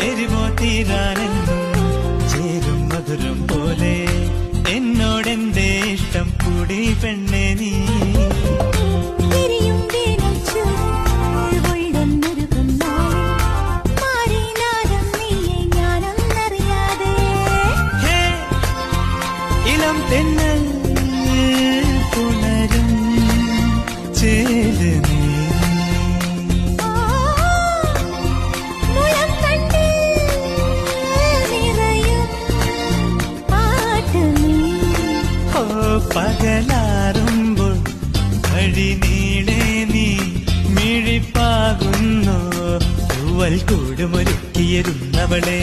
എരിവോ തീരാനെന്നും ചേരും മധുരം പോലെ എന്നോടെന്റെ ഇഷ്ടം കൂടി പെണ്ണെ നീ. ഇളം തെന്നൽ പുണരും ചേല് നീ. പകലാറുമ്പോൾ വഴി നീളെ നീ മിഴിപ്പാകുന്നു തൂവൽ കൂടുമൊരുക്കിയിരുന്നവളെ.